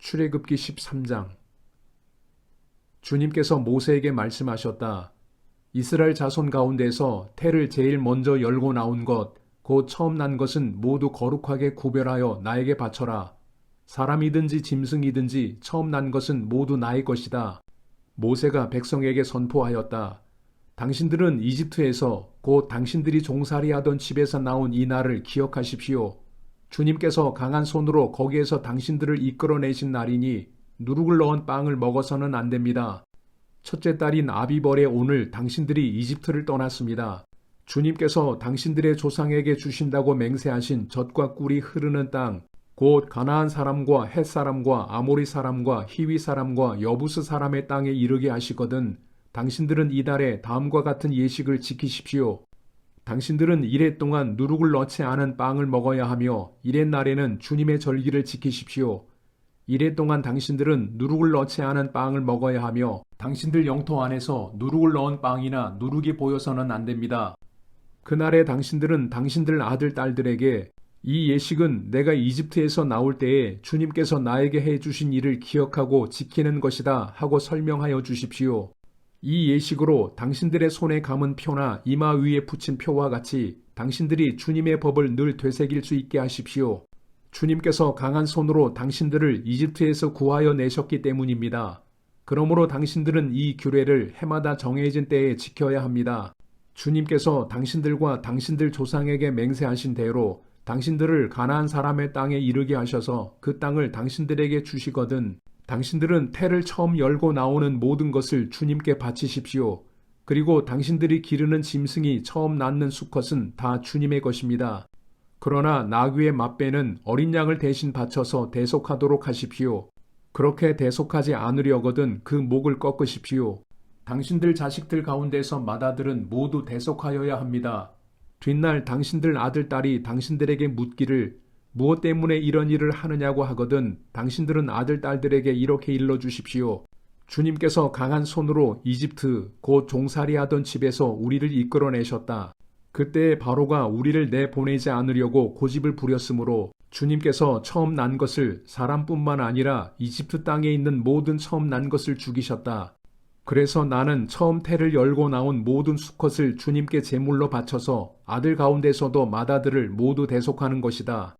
출애굽기 13장. 주님께서 모세에게 말씀하셨다. 이스라엘 자손 가운데서 태를 제일 먼저 열고 나온 것, 곧 처음 난 것은 모두 거룩하게 구별하여 나에게 바쳐라. 사람이든지 짐승이든지 처음 난 것은 모두 나의 것이다. 모세가 백성에게 선포하였다. 당신들은 이집트에서 곧 당신들이 종살이하던 집에서 나온 이 날을 기억하십시오. 주님께서 강한 손으로 거기에서 당신들을 이끌어내신 날이니 누룩을 넣은 빵을 먹어서는 안 됩니다. 첫째 달인 아비벌의 오늘 당신들이 이집트를 떠났습니다. 주님께서 당신들의 조상에게 주신다고 맹세하신 젖과 꿀이 흐르는 땅, 곧 가나안 사람과 헷 사람과 아모리 사람과 히위 사람과 여부스 사람의 땅에 이르게 하시거든 당신들은 이달에 다음과 같은 예식을 지키십시오. 당신들은 이레 동안 누룩을 넣지 않은 빵을 먹어야 하며 이레 날에는 주님의 절기를 지키십시오. 이레 동안 당신들은 누룩을 넣지 않은 빵을 먹어야 하며 당신들 영토 안에서 누룩을 넣은 빵이나 누룩이 보여서는 안 됩니다. 그날에 당신들은 당신들 아들 딸들에게 이 예식은 내가 이집트에서 나올 때에 주님께서 나에게 해주신 일을 기억하고 지키는 것이다 하고 설명하여 주십시오. 이 예식으로 당신들의 손에 감은 표나 이마 위에 붙인 표와 같이 당신들이 주님의 법을 늘 되새길 수 있게 하십시오. 주님께서 강한 손으로 당신들을 이집트에서 구하여 내셨기 때문입니다. 그러므로 당신들은 이 규례를 해마다 정해진 때에 지켜야 합니다. 주님께서 당신들과 당신들 조상에게 맹세하신 대로 당신들을 가나안 사람의 땅에 이르게 하셔서 그 땅을 당신들에게 주시거든 당신들은 태를 처음 열고 나오는 모든 것을 주님께 바치십시오. 그리고 당신들이 기르는 짐승이 처음 낳는 수컷은 다 주님의 것입니다. 그러나 나귀의 맏배는 어린 양을 대신 바쳐서 대속하도록 하십시오. 그렇게 대속하지 않으려거든 그 목을 꺾으십시오. 당신들 자식들 가운데서 맏아들은 모두 대속하여야 합니다. 뒷날 당신들 아들 딸이 당신들에게 묻기를 무엇 때문에 이런 일을 하느냐고 하거든 당신들은 아들 딸들에게 이렇게 일러주십시오. 주님께서 강한 손으로 이집트 곧 종살이하던 집에서 우리를 이끌어내셨다. 그때 바로가 우리를 내보내지 않으려고 고집을 부렸으므로 주님께서 처음 난 것을 사람뿐만 아니라 이집트 땅에 있는 모든 처음 난 것을 죽이셨다. 그래서 나는 처음 태를 열고 나온 모든 수컷을 주님께 제물로 바쳐서 아들 가운데서도 맏아들을 모두 대속하는 것이다.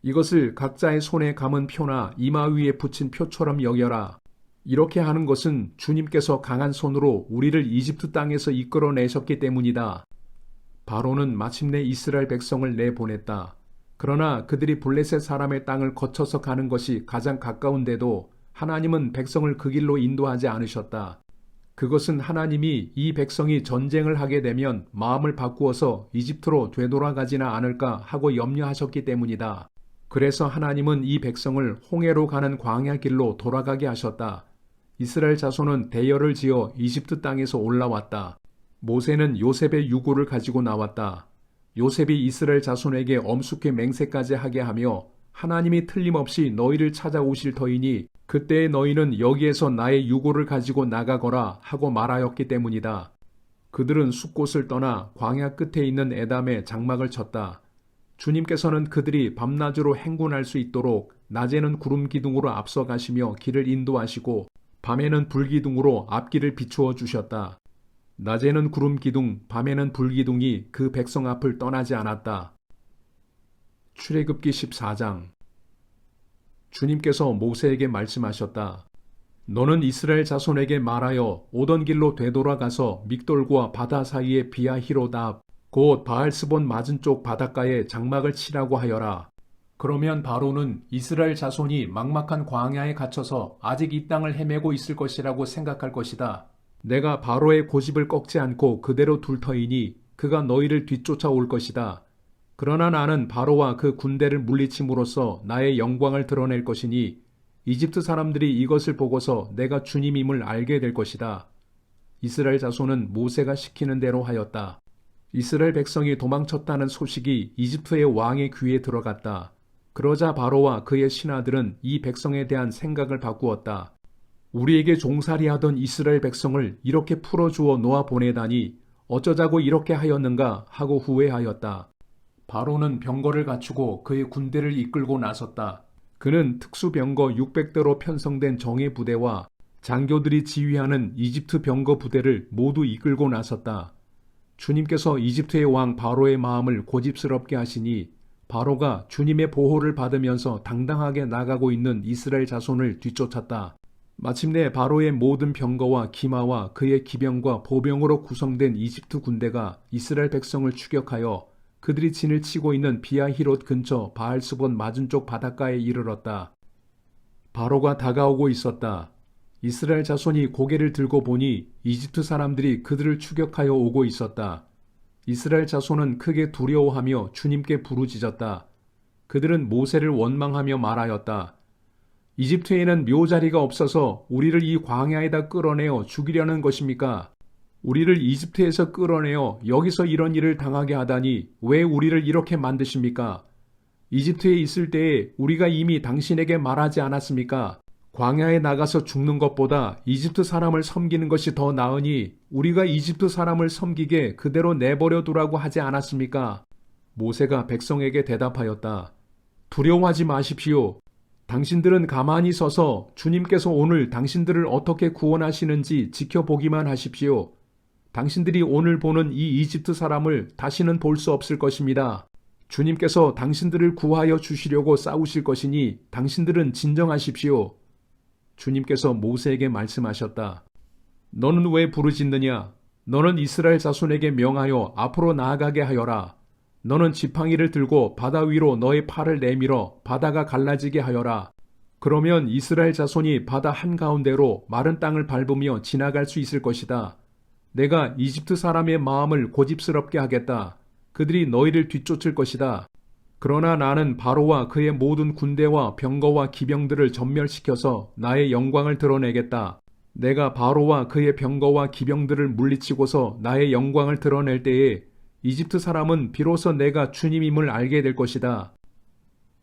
이것을 각자의 손에 감은 표나 이마 위에 붙인 표처럼 여겨라. 이렇게 하는 것은 주님께서 강한 손으로 우리를 이집트 땅에서 이끌어내셨기 때문이다. 바로는 마침내 이스라엘 백성을 내보냈다. 그러나 그들이 블레셋 사람의 땅을 거쳐서 가는 것이 가장 가까운데도 하나님은 백성을 그 길로 인도하지 않으셨다. 그것은 하나님이 이 백성이 전쟁을 하게 되면 마음을 바꾸어서 이집트로 되돌아가지나 않을까 하고 염려하셨기 때문이다. 그래서 하나님은 이 백성을 홍해로 가는 광야 길로 돌아가게 하셨다. 이스라엘 자손은 대열을 지어 이집트 땅에서 올라왔다. 모세는 요셉의 유고를 가지고 나왔다. 요셉이 이스라엘 자손에게 엄숙히 맹세까지 하게 하며 하나님이 틀림없이 너희를 찾아오실 터이니 그때 너희는 여기에서 나의 유고를 가지고 나가거라 하고 말하였기 때문이다. 그들은 숲곳을 떠나 광야 끝에 있는 에담에 장막을 쳤다. 주님께서는 그들이 밤낮으로 행군할 수 있도록 낮에는 구름 기둥으로 앞서가시며 길을 인도하시고 밤에는 불기둥으로 앞길을 비추어 주셨다. 낮에는 구름 기둥, 밤에는 불기둥이 그 백성 앞을 떠나지 않았다. 출애굽기 14장. 주님께서 모세에게 말씀하셨다. 너는 이스라엘 자손에게 말하여 오던 길로 되돌아가서 믹돌과 바다 사이의 비아히로다 곧 바알스본 맞은쪽 바닷가에 장막을 치라고 하여라. 그러면 바로는 이스라엘 자손이 막막한 광야에 갇혀서 아직 이 땅을 헤매고 있을 것이라고 생각할 것이다. 내가 바로의 고집을 꺾지 않고 그대로 둘 터이니 그가 너희를 뒤쫓아 올 것이다. 그러나 나는 바로와 그 군대를 물리침으로써 나의 영광을 드러낼 것이니 이집트 사람들이 이것을 보고서 내가 주님임을 알게 될 것이다. 이스라엘 자손은 모세가 시키는 대로 하였다. 이스라엘 백성이 도망쳤다는 소식이 이집트의 왕의 귀에 들어갔다. 그러자 바로와 그의 신하들은 이 백성에 대한 생각을 바꾸었다. 우리에게 종살이하던 이스라엘 백성을 이렇게 풀어주어 놓아 보내다니 어쩌자고 이렇게 하였는가 하고 후회하였다. 바로는 병거를 갖추고 그의 군대를 이끌고 나섰다. 그는 특수병거 600대로 편성된 정예 부대와 장교들이 지휘하는 이집트 병거 부대를 모두 이끌고 나섰다. 주님께서 이집트의 왕 바로의 마음을 고집스럽게 하시니 바로가 주님의 보호를 받으면서 당당하게 나가고 있는 이스라엘 자손을 뒤쫓았다. 마침내 바로의 모든 병거와 기마와 그의 기병과 보병으로 구성된 이집트 군대가 이스라엘 백성을 추격하여 그들이 진을 치고 있는 비아히롯 근처 바알스본 맞은쪽 바닷가에 이르렀다. 바로가 다가오고 있었다. 이스라엘 자손이 고개를 들고 보니 이집트 사람들이 그들을 추격하여 오고 있었다. 이스라엘 자손은 크게 두려워하며 주님께 부르짖었다. 그들은 모세를 원망하며 말하였다. 이집트에는 묘자리가 없어서 우리를 이 광야에다 끌어내어 죽이려는 것입니까? 우리를 이집트에서 끌어내어 여기서 이런 일을 당하게 하다니 왜 우리를 이렇게 만드십니까? 이집트에 있을 때에 우리가 이미 당신에게 말하지 않았습니까? 광야에 나가서 죽는 것보다 이집트 사람을 섬기는 것이 더 나으니 우리가 이집트 사람을 섬기게 그대로 내버려 두라고 하지 않았습니까? 모세가 백성에게 대답하였다. 두려워하지 마십시오. 당신들은 가만히 서서 주님께서 오늘 당신들을 어떻게 구원하시는지 지켜보기만 하십시오. 당신들이 오늘 보는 이 이집트 사람을 다시는 볼 수 없을 것입니다. 주님께서 당신들을 구하여 주시려고 싸우실 것이니 당신들은 진정하십시오. 주님께서 모세에게 말씀하셨다. 너는 왜 부르짖느냐? 너는 이스라엘 자손에게 명하여 앞으로 나아가게 하여라. 너는 지팡이를 들고 바다 위로 너의 팔을 내밀어 바다가 갈라지게 하여라. 그러면 이스라엘 자손이 바다 한가운데로 마른 땅을 밟으며 지나갈 수 있을 것이다. 내가 이집트 사람의 마음을 고집스럽게 하겠다. 그들이 너희를 뒤쫓을 것이다. 그러나 나는 바로와 그의 모든 군대와 병거와 기병들을 전멸시켜서 나의 영광을 드러내겠다. 내가 바로와 그의 병거와 기병들을 물리치고서 나의 영광을 드러낼 때에 이집트 사람은 비로소 내가 주님임을 알게 될 것이다.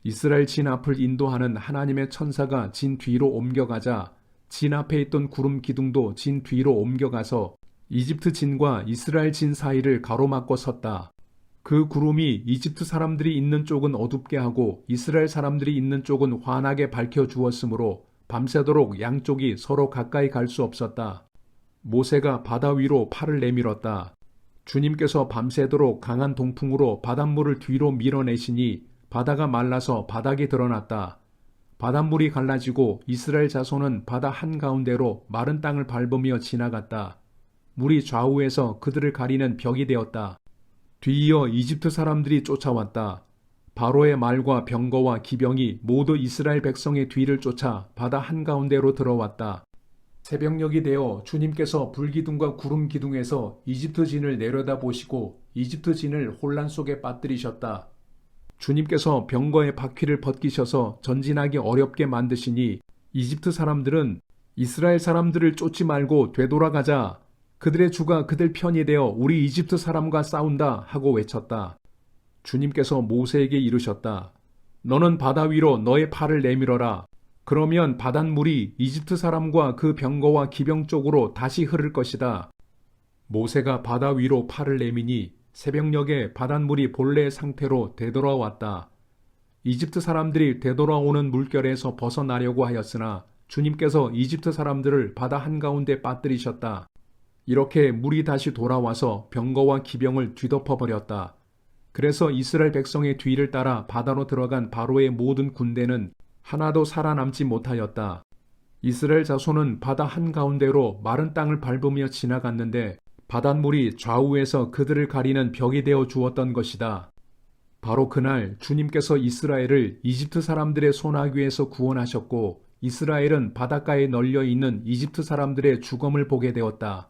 이스라엘 진 앞을 인도하는 하나님의 천사가 진 뒤로 옮겨가자 진 앞에 있던 구름 기둥도 진 뒤로 옮겨가서 이집트 진과 이스라엘 진 사이를 가로막고 섰다. 그 구름이 이집트 사람들이 있는 쪽은 어둡게 하고 이스라엘 사람들이 있는 쪽은 환하게 밝혀주었으므로 밤새도록 양쪽이 서로 가까이 갈 수 없었다. 모세가 바다 위로 팔을 내밀었다. 주님께서 밤새도록 강한 동풍으로 바닷물을 뒤로 밀어내시니 바다가 말라서 바닥이 드러났다. 바닷물이 갈라지고 이스라엘 자손은 바다 한가운데로 마른 땅을 밟으며 지나갔다. 물이 좌우에서 그들을 가리는 벽이 되었다. 뒤이어 이집트 사람들이 쫓아왔다. 바로의 말과 병거와 기병이 모두 이스라엘 백성의 뒤를 쫓아 바다 한가운데로 들어왔다. 새벽녘이 되어 주님께서 불기둥과 구름 기둥에서 이집트 진을 내려다보시고 이집트 진을 혼란 속에 빠뜨리셨다. 주님께서 병거의 바퀴를 벗기셔서 전진하기 어렵게 만드시니 이집트 사람들은 이스라엘 사람들을 쫓지 말고 되돌아가자. 그들의 주가 그들 편이 되어 우리 이집트 사람과 싸운다 하고 외쳤다. 주님께서 모세에게 이르셨다. 너는 바다 위로 너의 팔을 내밀어라. 그러면 바닷물이 이집트 사람과 그 병거와 기병 쪽으로 다시 흐를 것이다. 모세가 바다 위로 팔을 내미니 새벽녘에 바닷물이 본래의 상태로 되돌아왔다. 이집트 사람들이 되돌아오는 물결에서 벗어나려고 하였으나 주님께서 이집트 사람들을 바다 한가운데 빠뜨리셨다. 이렇게 물이 다시 돌아와서 병거와 기병을 뒤덮어버렸다. 그래서 이스라엘 백성의 뒤를 따라 바다로 들어간 바로의 모든 군대는 하나도 살아남지 못하였다. 이스라엘 자손은 바다 한가운데로 마른 땅을 밟으며 지나갔는데 바닷물이 좌우에서 그들을 가리는 벽이 되어 주었던 것이다. 바로 그날 주님께서 이스라엘을 이집트 사람들의 손아귀에서 구원하셨고 이스라엘은 바닷가에 널려있는 이집트 사람들의 죽음을 보게 되었다.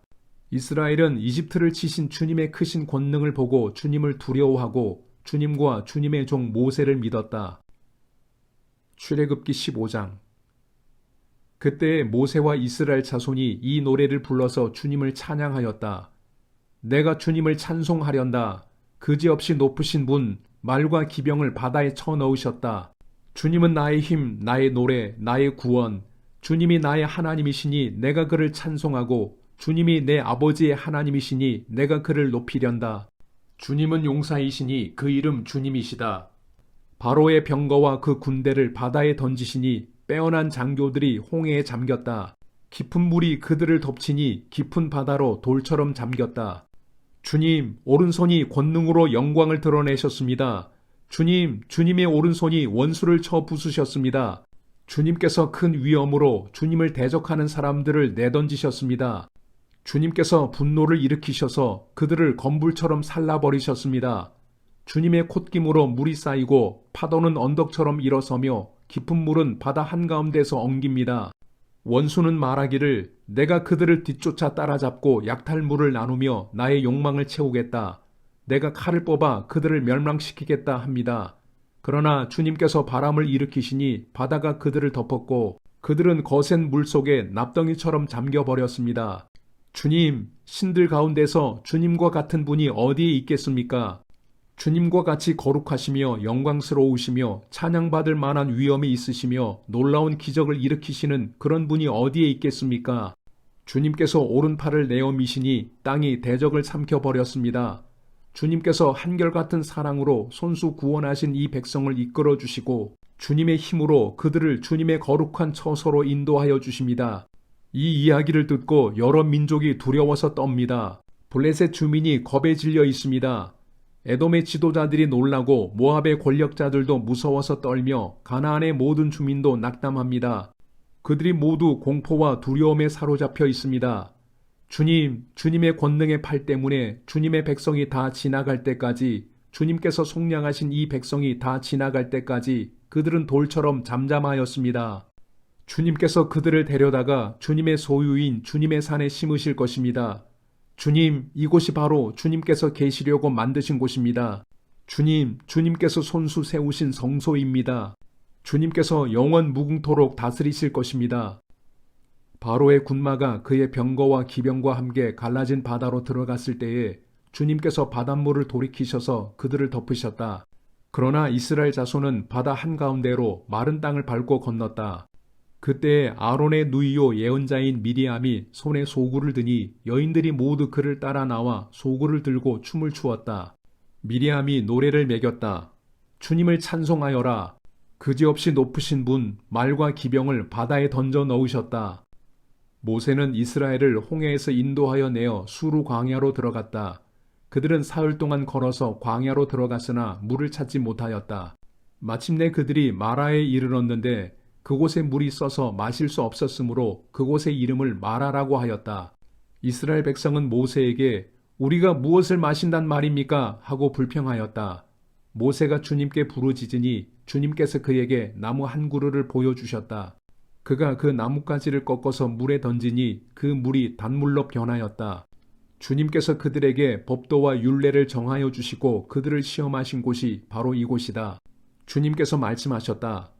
이스라엘은 이집트를 치신 주님의 크신 권능을 보고 주님을 두려워하고 주님과 주님의 종 모세를 믿었다. 출애굽기 15장. 그때 모세와 이스라엘 자손이 이 노래를 불러서 주님을 찬양하였다. 내가 주님을 찬송하련다. 그지없이 높으신 분, 말과 기병을 바다에 쳐넣으셨다. 주님은 나의 힘, 나의 노래, 나의 구원. 주님이 나의 하나님이시니 내가 그를 찬송하고 주님이 내 아버지의 하나님이시니 내가 그를 높이련다. 주님은 용사이시니 그 이름 주님이시다. 바로의 병거와 그 군대를 바다에 던지시니 빼어난 장교들이 홍해에 잠겼다. 깊은 물이 그들을 덮치니 깊은 바다로 돌처럼 잠겼다. 주님, 오른손이 권능으로 영광을 드러내셨습니다. 주님, 주님의 오른손이 원수를 쳐 부수셨습니다. 주님께서 큰 위엄으로 주님을 대적하는 사람들을 내던지셨습니다. 주님께서 분노를 일으키셔서 그들을 건불처럼 살라버리셨습니다. 주님의 콧김으로 물이 쌓이고 파도는 언덕처럼 일어서며 깊은 물은 바다 한가운데서 엉깁니다. 원수는 말하기를 내가 그들을 뒤쫓아 따라잡고 약탈물을 나누며 나의 욕망을 채우겠다. 내가 칼을 뽑아 그들을 멸망시키겠다 합니다. 그러나 주님께서 바람을 일으키시니 바다가 그들을 덮었고 그들은 거센 물 속에 납덩이처럼 잠겨버렸습니다. 주님, 신들 가운데서 주님과 같은 분이 어디에 있겠습니까? 주님과 같이 거룩하시며 영광스러우시며 찬양받을 만한 위엄이 있으시며 놀라운 기적을 일으키시는 그런 분이 어디에 있겠습니까? 주님께서 오른팔을 내어 미시니 땅이 대적을 삼켜버렸습니다. 주님께서 한결같은 사랑으로 손수 구원하신 이 백성을 이끌어 주시고 주님의 힘으로 그들을 주님의 거룩한 처소로 인도하여 주십니다. 이 이야기를 듣고 여러 민족이 두려워서 떱니다. 블레셋 주민이 겁에 질려 있습니다. 에돔의 지도자들이 놀라고 모압의 권력자들도 무서워서 떨며 가나안의 모든 주민도 낙담합니다. 그들이 모두 공포와 두려움에 사로잡혀 있습니다. 주님, 주님의 권능의 팔 때문에 주님의 백성이 다 지나갈 때까지, 주님께서 속량하신 이 백성이 다 지나갈 때까지 그들은 돌처럼 잠잠하였습니다. 주님께서 그들을 데려다가 주님의 소유인 주님의 산에 심으실 것입니다. 주님, 이곳이 바로 주님께서 계시려고 만드신 곳입니다. 주님, 주님께서 손수 세우신 성소입니다. 주님께서 영원 무궁토록 다스리실 것입니다. 바로의 군마가 그의 병거와 기병과 함께 갈라진 바다로 들어갔을 때에 주님께서 바닷물을 돌이키셔서 그들을 덮으셨다. 그러나 이스라엘 자손은 바다 한가운데로 마른 땅을 밟고 건넜다. 그때 아론의 누이요 예언자인 미리암이 손에 소구를 드니 여인들이 모두 그를 따라 나와 소구를 들고 춤을 추었다. 미리암이 노래를 매겼다. 주님을 찬송하여라. 그지없이 높으신 분 말과 기병을 바다에 던져 넣으셨다. 모세는 이스라엘을 홍해에서 인도하여 내어 수르 광야로 들어갔다. 그들은 사흘 동안 걸어서 광야로 들어갔으나 물을 찾지 못하였다. 마침내 그들이 마라에 이르렀는데 그곳에 물이 써서 마실 수 없었으므로 그곳의 이름을 마라라고 하였다. 이스라엘 백성은 모세에게 우리가 무엇을 마신단 말입니까? 하고 불평하였다. 모세가 주님께 부르짖으니 주님께서 그에게 나무 한 그루를 보여주셨다. 그가 그 나뭇가지를 꺾어서 물에 던지니 그 물이 단물로 변하였다. 주님께서 그들에게 법도와 율례를 정하여 주시고 그들을 시험하신 곳이 바로 이곳이다. 주님께서 말씀하셨다.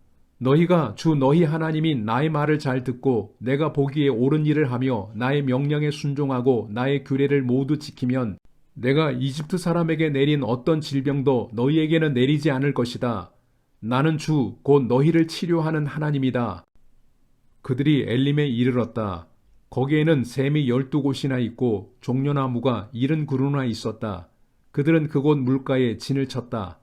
너희가 주 너희 하나님인 나의 말을 잘 듣고 내가 보기에 옳은 일을 하며 나의 명령에 순종하고 나의 규례를 모두 지키면 내가 이집트 사람에게 내린 어떤 질병도 너희에게는 내리지 않을 것이다. 나는 주 곧 너희를 치료하는 하나님이다. 그들이 엘림에 이르렀다. 거기에는 샘이 12곳이나 있고 종려나무가 70그루나 있었다. 그들은 그곳 물가에 진을 쳤다.